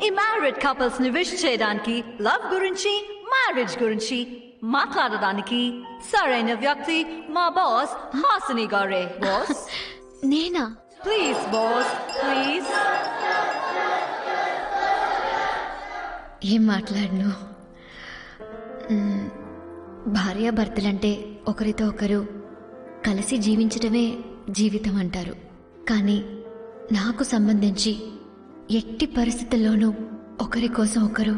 ఈ married couples ని wish చేయడానికి, లవ్ గురించి, మ్యారేజ్ గురించి మాట్లాడడానికి సరైన వ్యక్తి మా బాస్ హాసిని గారే. బాస్ నేనా? Please boss, please. ఏం మాట్లాడను. భార్యాభర్తలంటే ఒకరితో ఒకరు కలిసి జీవించడమే జీవితం అంటారు. కానీ నాకు సంబంధించి ఎట్టి పరిస్థితుల్లోనూ ఒకరి కోసం ఒకరు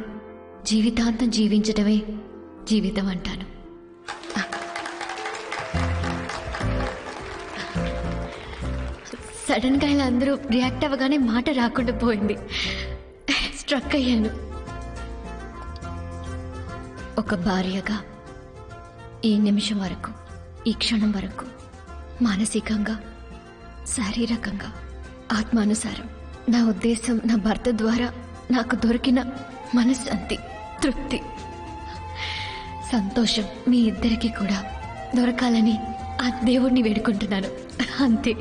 జీవితాంతం జీవించడమే జీవితం అంటాను. సడన్గా ఇలా అందరూ రియాక్ట్ అవ్వగానే మాట రాకుండా పోయింది. స్ట్రక్ అయ్యాను. ఒక భార్యగా ఈ నిమిషం వరకు, ఈ క్షణం వరకు మానసికంగా, శారీరకంగా, ఆత్మానుసారం నా ఉద్దేశం నా భర్త ద్వారా నాకు దొరికిన మనశ్శాంతి, తృప్తి, సంతోషం మీ ఇద్దరికీ కూడా దొరకాలని ఆ దేవుణ్ణి వేడుకుంటున్నాను. అంతే.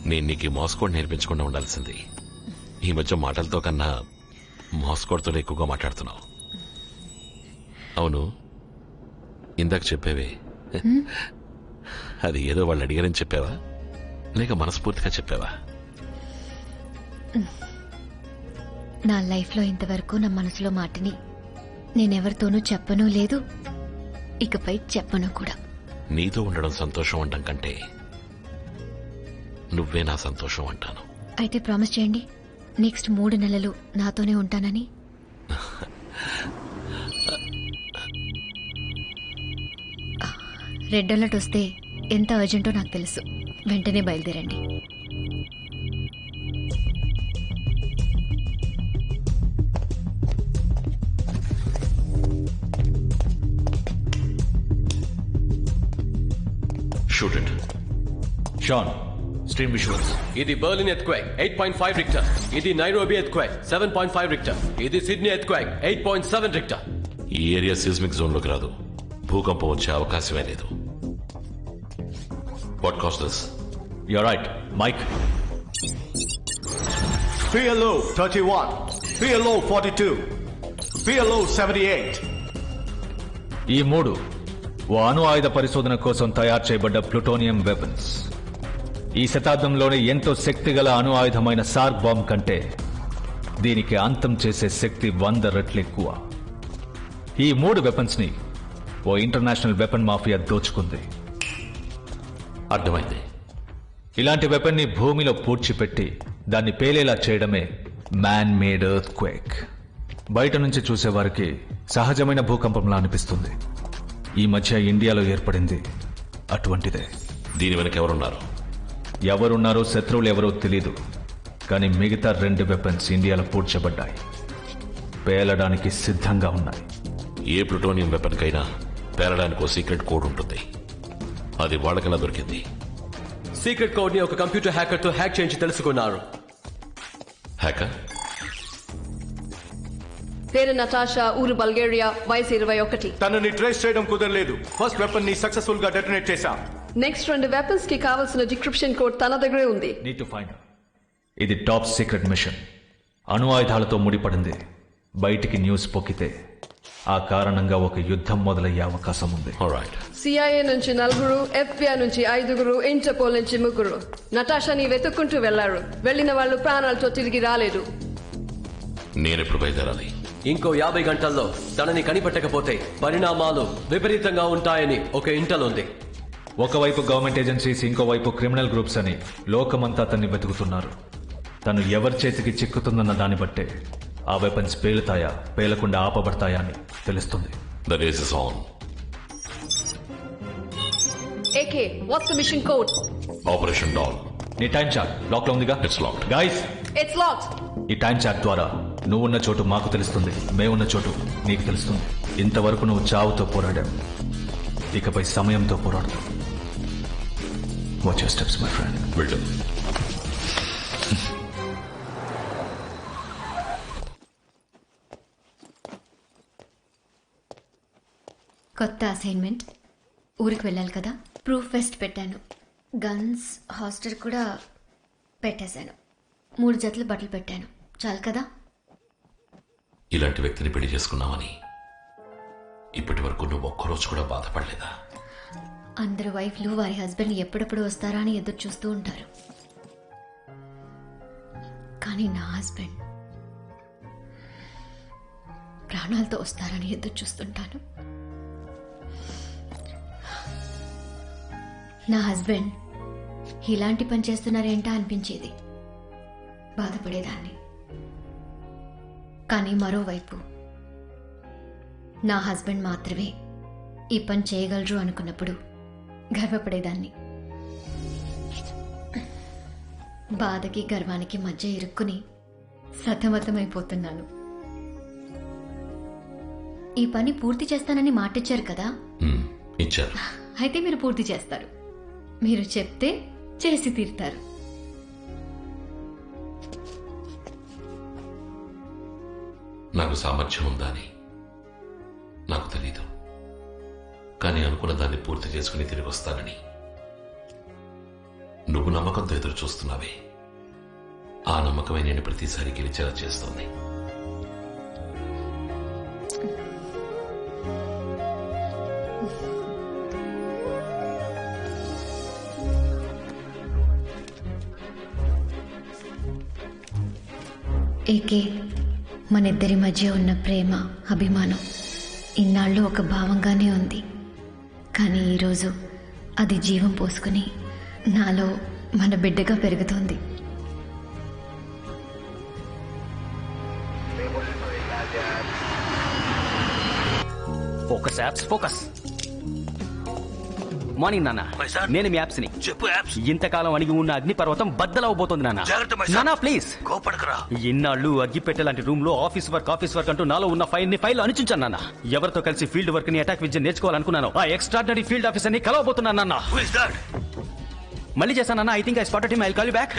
నేను నీకు మోస్కోడ్ నేర్పించకుండా ఉండాల్సింది. ఈ మధ్య మాటలతో కన్నా మోస్కోడ్తో ఎక్కువగా మాట్లాడుతున్నావు. అవును, ఇందాక చెప్పేవే, అది ఏదో వాళ్ళు అడిగారని చెప్పావా, లేక మనస్ఫూర్తిగా చెప్పావా? నా లైఫ్లో ఇంతవరకు నా మనసులో మాటని నేనెవరితోనూ చెప్పనూ లేదు, ఇకపై చెప్పను కూడా. నీతో ఉండడం సంతోషం అంటాం కంటే నువ్వే నా సంతోషం అంటాను. అయితే ప్రామిస్ చేయండి, నెక్స్ట్ 3 నెలలు నాతోనే ఉంటానని. రెడ్ అలర్ట్ వస్తే ఎంత అర్జెంటో నాకు తెలుసు. వెంటనే బయలుదేరండి. Shoot it. Shawn, stream visuals. ఇది బర్లిన్ ఎర్త్క్వేక్ 8.5 రిక్టర్. ఇది నైరోబి ఎర్త్క్వేక్ 7.5 రిక్టర్. ఇది సిడ్నీ ఎర్త్క్వేక్ 8.7 రిక్టర్. ఈ ఏరియా సిస్మిక్ జోన్ లోకి రాదు. భూకంపం వచ్చే అవకాశమే లేదు. What caused this? You're right, Mike. PLO 31, PLO 42, PLO 78. ఈ 3 ఓ అణు ఆయుధ పరిశోధన కోసం తయారు చేయబడ్డ ప్లూటోనియం వెపన్స్. ఈ శతాబ్దంలోనే ఎంతో శక్తిగల అణు ఆయుధమైన సార్క్ బాంబ్ కంటే దీనికి అంతం చేసే శక్తి 100 రెట్లు ఎక్కువ. ఈ 3 వెపన్స్ ని ఓ ఇంటర్నేషనల్ వెపన్ మాఫియా దోచుకుంది. అర్థమైంది. ఇలాంటి వెపన్ ని భూమిలో పూడ్చిపెట్టి దాన్ని పేలేలా చేయడమే మ్యాన్ మేడ్ ఎర్త్ క్వేక్. బయట నుంచి చూసేవారికి సహజమైన భూకంపంలా అనిపిస్తుంది. ఈ మధ్య ఇండియాలో ఏర్పడింది అటువంటిదే. దీని వెనక ఎవరున్నారు? ఎవరున్నారో, శత్రువులు ఎవరో తెలీదు. కానీ మిగతా 2 వెపన్స్ ఇండియాలో పూడ్చబడ్డాయి, పేలడానికి సిద్ధంగా ఉన్నాయి. ఏ ప్లూటోనియం వెపన్ కైనా పేలడానికి ఓ సీక్రెట్ కోడ్ ఉంటుంది. అది వాళ్ళకెలా దొరికింది? సీక్రెట్ కోడ్ ని ఒక కంప్యూటర్ హ్యాకర్ తో హ్యాక్ చేయించి తెలుసుకున్నారు. హ్యాకర్ పేరు నటాషా, ఊరు బల్గేరియా, వయసు 21. తనని ట్రేస్ చేయడం కుదరలేదు. ఫస్ట్ వెపన్ ని సక్సెస్ఫుల్ గా డెటోనేట్ చేశాం. నెక్స్ట్ 2 వెపన్స్ కి కావాల్సిన డిక్రిప్షన్ కోడ్ తన దగ్గరే ఉంది. Need to find. ఇది టాప్ సీక్రెట్ మిషన్. అణు ఆయుధాలతో ముడిపడింది. బయటికి న్యూస్ పొక్కితే ఆ కారణంగా ఒక యుద్ధం మొదలయ్యే అవకాశం ఉంది. CIA నుంచి 4, FBI నుంచి 5, ఇంటర్పోల్ నుంచి 3 నటాషాని వెతుక్కుంటూ వెళ్లారు. వెళ్లిన వాళ్ళు ప్రాణాలతో తిరిగి రాలేదు. నేనెప్పుడు బయలుదేరాలి? ఇంకో 50 గంటల్లో తనని కనిపెట్టకపోతే పరిణామాలు విపరీతంగా ఉంటాయని ఒక ఇంటల్ ఉంది. ఒకవైపు గవర్నమెంట్ ఏజెన్సీస్, ఇంకోవైపు క్రిమినల్ గ్రూప్స్ అని లోకమంతా తన్ని వెతుకుతున్నారు. తను ఎవరి చేతికి చిక్కుతుందన్న దాన్ని బట్టే ఆ వెపన్స్ పేలుతాయా, పేలకుండా ఆపబడతాయా అని తెలుస్తుంది. The race is on. AK, what's the mission code? Operation Dawn. నీ టైం చార్ట్ లాక్ లో ఉందిగా? It's locked. Guys, It's locked. ఈ టైం చార్ట్ ద్వారా నువ్వున్న చోటు మాకు తెలుస్తుంది, మేమున్న చోటు నీకు తెలుస్తుంది. ఇంతవరకు నువ్వు చావుతో పోరాడావు, ఇకపై సమయంతో పోరాడుతావు. Watch your steps my friend. Will do. కొత్త అసైన్మెంట్, ఊరికి వెళ్ళాలి కదా, ప్రూఫ్ ఫెస్ట్ పెట్టాను, గన్స్ హాస్టల్ కూడా పెట్టేశాను, 3 జతలు బట్టలు పెట్టాను. చాలు కదా? ఇలాంటి వ్యక్తిని పెళ్లి చేసుకున్నామని ఇప్పటి వరకు నువ్వు ఒక్కరోజు కూడా బాధపడలేదా? అందరు వైఫ్లు వారి హస్బెండ్ ఎప్పుడెప్పుడు వస్తారా అని ఎదురు చూస్తూ ఉంటారు. కానీ నా హస్బెండ్ ప్రాణాలతో వస్తారని ఎదురు చూస్తుంటాను. నా హస్బెండ్ ఇలాంటి పని చేస్తున్నారేంటా అనిపించేది, బాధపడేదాన్ని. కానీ మరోవైపు నా హస్బెండ్ మాత్రమే ఈ పని చేయగలరు అనుకున్నప్పుడు గర్వపడేదాన్ని. బాధకి గర్వానికి మధ్య ఇరుక్కుని సతమతమైపోతున్నాను. ఈ పని పూర్తి చేస్తానని మాటిచ్చారు కదా, ఇచ్చారు. అయితే మీరు పూర్తి చేస్తారు. మీరు చెప్తే చేసి తీరుతారు. నాకు సామర్థ్యం ఉందా అని నాకు తెలీదు, కానీ అనుకున్న దాన్ని పూర్తి చేసుకుని తిరిగి వస్తానని నువ్వు నమ్మకంతో ఎదురు చూస్తున్నావే, ఆ నమ్మకమే నేను ప్రతిసారి గెలిచేలా చేస్తోంది. ఏకే, మనిద్దరి మధ్య ఉన్న ప్రేమ, అభిమానం ఇన్నాళ్ళు ఒక భావంగానే ఉంది. కానీ ఈరోజు అది జీవం పోసుకుని నాలో మన బిడ్డగా పెరుగుతోంది. Focus apps, focus. మార్నింగ్ నాన్న, నేను మీ యాప్స్ ని చెప్పు. యాప్స్ ఇంతకాలం అణిగి ఉన్న అగ్ని పర్వతం బద్దలవబోతోంది నాన్న. నాన్న ప్లీజ్, కోపడకరా. ఇన్నాళ్ళు అగ్గిపెట్టె లాంటి రూమ్ లో ఆఫీస్ వర్క్ అంటూ నాలో ఉన్న ఫైల్ అణిచుంచాను నాన్న. ఎవరితో కలిసి ఫీల్డ్ వర్క్ ని అటాక్ విద్య నేర్చుకోవాలనుకున్నాను, ఆ ఎక్స్ట్రాడినరీ ఫీల్డ్ ఆఫీసర్ ని కలవబోతున్నాను నాన్న. మళ్ళీ చేశానన్నా. I think I spotted him. I will call you back.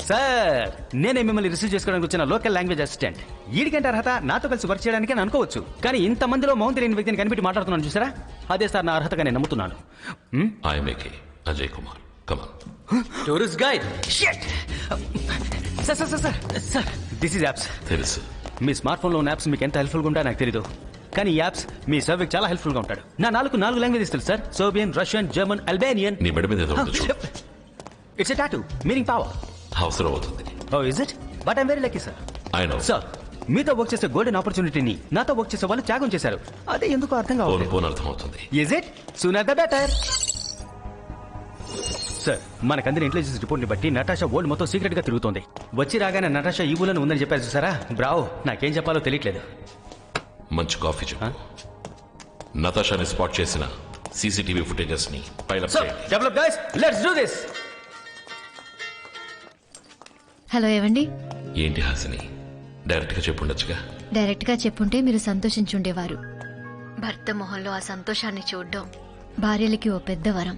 Sir, నేనే మిమ్మల్ని రిసీవ్ చేసుకోవడానికి వచ్చిన లోకల్ లాంగ్వేజ్ అసిస్టెంట్. వీడికంటే అర్హత నాతో కలిసి వర్క్ చేయడానికి అని అనుకోవచ్చు, కానీ ఇంతమందిలో మౌన్ తెలియని వ్యక్తిని కనిపెట్టి మాట్లాడుతున్నాను చూసారా, అదే సార్ నా అర్హతగా నేను నమ్ముతున్నాను. Ajay Kumar, come on. Tourist guide. Shit. Sir, this is apps. తెలుసు. మీ స్మార్ట్ ఫోన్ లో ఉన్న యాప్స్ మీకు ఎంత హెల్ప్ఫుల్ గా ఉంటాయో నాకు తెలీదు, కానీ ఈ యాప్స్ మీ సర్వేకి చాలా హెల్ప్ఫుల్ గా ఉంటాడు. నా 4 లాంగ్వేజెస్ తెలుసు సార్. సోవియన్, రష్యన్, జర్మన్, అల్బేనియన్. నీ మెడ మీద ఏదో ఉంది చూడు. It's a tattoo meaning power. అవసరం అవుతుంది. Oh is it? But I'm very lucky sir. I know sir, మీతో వర్క్ చేసే గోల్డెన్ ఆపర్చునిటీని నాతో వర్క్ చేసే వాళ్ళు త్యాగం చేశారు. అదే ఎందుకు అర్థం కావట్లేదు. పోను అర్థమవుతుంది. Is it? Sooner the better. Sir, మనకందరి ఇంటెలిజెన్స్ రిపోర్ట్ ని బట్టి నటాషా వరల్డ్ మొత్తం సీక్రెట్ గా తిరుగుతోంది. వచ్చి రాగానే నటాషా ఈ ఊళ్ళో ఉందని చెప్పారు చూసారా. బ్రావో, నాకేం చెప్పాలో తెలియట్లేదు. మంచి కాఫీ చెప్పు. నతాషాని స్పాట్ చేసిన సీసీటీవీ ఫుటేజెస్ ని పైలప్ చేయండి. Develop guys, let's do this. Hello, ఏవండి? ఏంటి హాసిని, డైరెక్ట్ గా చెప్పుండొచ్చుగా. డైరెక్ట్గా చెప్పుంటే మీరు సంతోషించుండేవారు. భర్త మొహంలో ఆ సంతోషాన్ని చూడడం భార్యలకి ఓ పెద్ద వరం.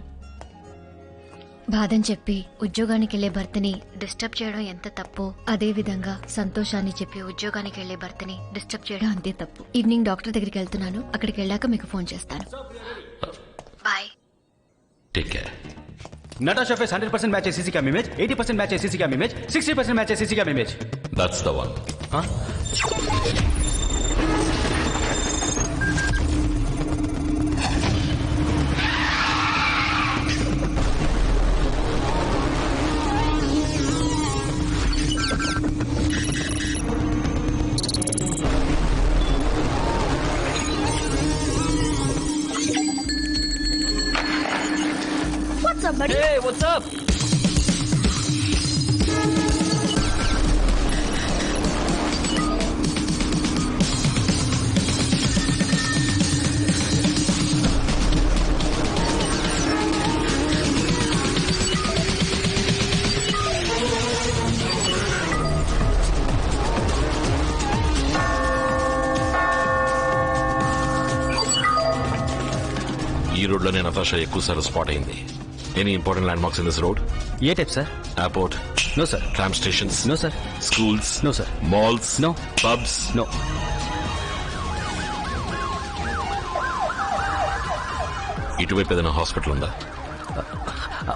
బాధని చెప్పి ఉద్యోగానికి వెళ్లే భర్తని డిస్టర్బ్ చేయడం ఎంత తప్పో, అదే విధంగా సంతోషాన్ని చెప్పి ఉద్యోగానికి వెళ్లే భర్తని డిస్టర్బ్ చేయడం అంతే తప్పు. ఈవినింగ్ డాక్టర్ దగ్గరికి వెళ్తున్నాను, అక్కడికి వెళ్ళాక మీకు ఫోన్ చేస్తాను. Bye. Take care. Natasha face 100% match CC cam image, 80% match CC cam image, 60% match CC cam image. That's the one. Huh? What's up, buddy? Hey, what's up? ఈ రోడ్ లోనే Natasha ఎక్కువసార్లు spot అయింది. Any important land marks in this road? A type sir? Airport? No sir. Tram stations? No sir. Schools? No sir. Malls? No. Pubs? No. ఇటువైపు ఏదైనా hospital ఉందా?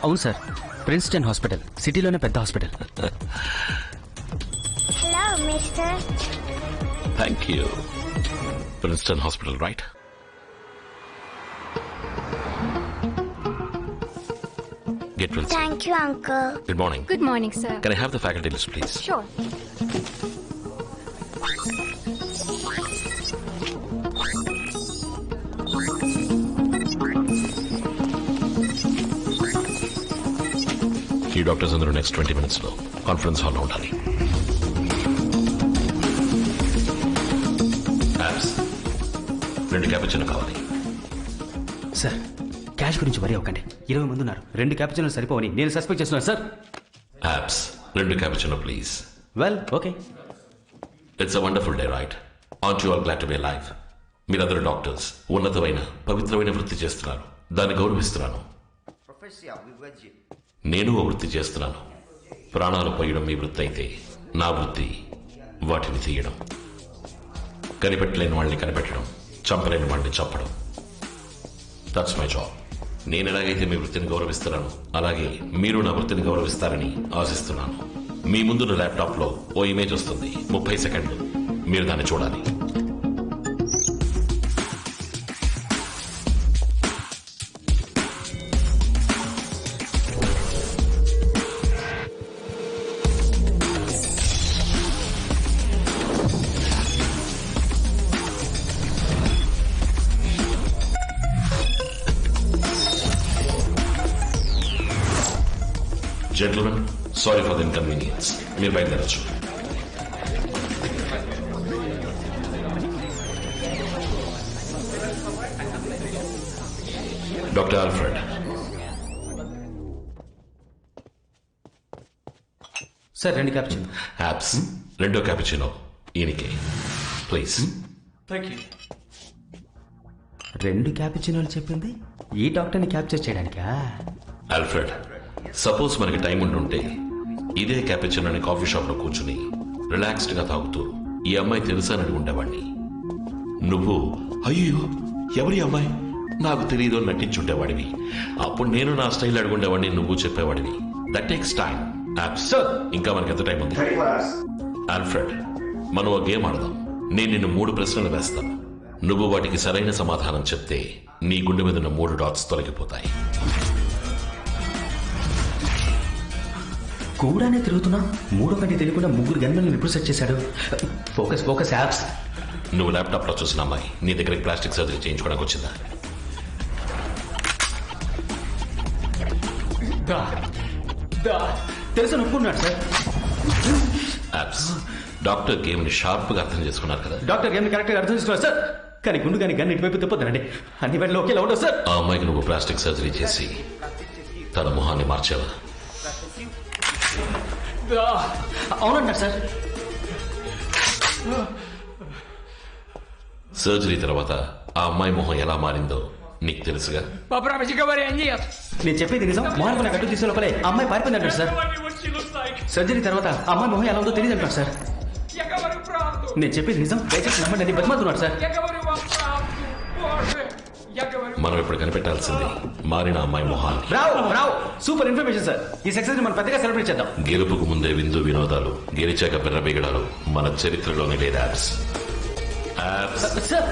అవును sir, Princeton hospital సిటీలోనే పెద్ద hospital. Hello, mister. Thank you. Princeton hospital, right? Get well. Thank you, uncle. Good morning. Good morning, sir. Can I have the faculty list, please? Sure. ఈ doctors అందరూ next 20 minutes లో conference హాల్లో ఉండాలి. Apps 2 cappuccino కావాలి. Sir, cash గురించి వరి అవ్వకండి. 20 మంది ఉన్నారు, 2 క్యాపుచినోలు సరిపోవని నేను సస్పెక్ట్ చేస్తున్నాను sir. Apps 2 cappuccino please. Well, okay. It's a wonderful day, right? Aren't you all glad to be alive? మీరందరూ డాక్టర్స్, ఉన్నతమైన పవిత్రమైన వృత్తి చేస్తున్నారు, దాన్ని గౌరవిస్తున్నాను. నేను ఓ వృత్తి చేస్తున్నాను. ప్రాణాలు పోయడం మీ వృత్తి అయితే నా వృత్తి వాటిని తీయడం. కనిపెట్టలేని వాళ్ళని కనిపెట్టడం, చంపలేని వాళ్ళని చంపడం. That's my job. నేను ఎలాగైతే మీ వృత్తిని గౌరవిస్తున్నాను, అలాగే మీరు నా వృత్తిని గౌరవిస్తారని ఆశిస్తున్నాను. మీ ముందున్న ల్యాప్టాప్లో ఓ ఇమేజ్ వస్తుంది, 30 సెకండ్లు. మీరు దాన్ని చూడాలి. Gentlemen, sorry for the inconvenience. మీరు బయలుదేరచ్చు. Doctor Alfred. Sir, 2 cappuccino. యాప్స్ 2 క్యాపుచినో ఈయనకి ప్లీజ్. 2 క్యాపుచినోలు చెప్పింది ఈ డాక్టర్ని క్యాప్చర్ చేయడానికా? ఆల్ఫ్రెడ్, సపోజ్ మనకి టైం ఉంటుంటే ఇదే క్యాపుచినోని కాఫీ షాప్ లో కూర్చుని రిలాక్స్డ్ గా తాగుతూ ఈ అమ్మాయి తెలుసా అని అడిగి ఉండేవాడిని. నువ్వు అయ్యో ఎవరి అమ్మాయి నాకు తెలియదు అని నటించుండేవాడివి. అప్పుడు నేను నా స్టైల్ అడుగుండేవాడిని, నువ్వు చెప్పేవాడివి. That takes time. ఇంకా మనకి ఎంత టైం ఉంది? ఆల్ఫ్రెడ్, మనం ఒక గేమ్ ఆడదాం. నేను నిన్ను 3 ప్రశ్నలు వేస్తాను. నువ్వు వాటికి సరైన సమాధానం చెప్తే నీ గుండె మీద ఉన్న 3 డాట్స్ తొలగిపోతాయి. కూడానే తిరుగుతున్నా 3 కంటే తెలియకుండా 3 గన్మెన్లను ఎప్పుడు సెట్ చేశాడు? Focus focus apps. నువ్వు ల్యాప్టాప్ లో చూసిన అమ్మాయి నీ దగ్గరికి ప్లాస్టిక్ సర్జరీ చేయించుకోవడానికి వచ్చిందా? తెలుసు, ఒప్పుకున్నాడు సార్. యాప్స్, డాక్టర్ గేమ్ ని షార్ప్ గా అర్థం చేసుకున్నారు కదా? డాక్టర్ గేమ్ కరెక్ట్ గా అర్థం చేసుకున్నారు సార్. కానీ గుండు కానీ గన్ ఇటువైపు తిప్పొద్దండి. అన్ని వేళలో ఒకేలా ఉండవు సార్. ఆ అమ్మాయికి నువ్వు ప్లాస్టిక్ సర్జరీ చేసి తన మొహాన్ని మార్చావా? అవునన్నారు సార్. సర్జరీ తర్వాత ఆ అమ్మాయి మొహం ఎలా మారిందో నీకు తెలుసుగా? నేను చెప్పేది నిజం. మొహానికి నా కట్టు తీసే లోపలే ఆ అమ్మాయి పారిపోయింది అంటారు సార్. సర్జరీ తర్వాత ఆ అమ్మాయి మొహం ఎలా ఉందో తెలియదు అంటారు సార్. నేను చెప్పేది నిజం, దయచేసి నమ్మండి. అది బతిమాలుతున్నాడు సార్. మనం ఇప్పుడు కనిపెట్టాల్సింది మారిన అమ్మాయి మొహాన్ని. రావు సూపర్ ఇన్ఫర్మేషన్ సార్. ఈ సక్సెస్ ని మనం పెద్దగా సెలబ్రేట్ చేద్దాం. గెలుపుకు ముందే విందు వినోదాలు, గెలిచాక పెర్ర బిగడాలు మన చరిత్రలోనే లేదు. యాప్స్. సార్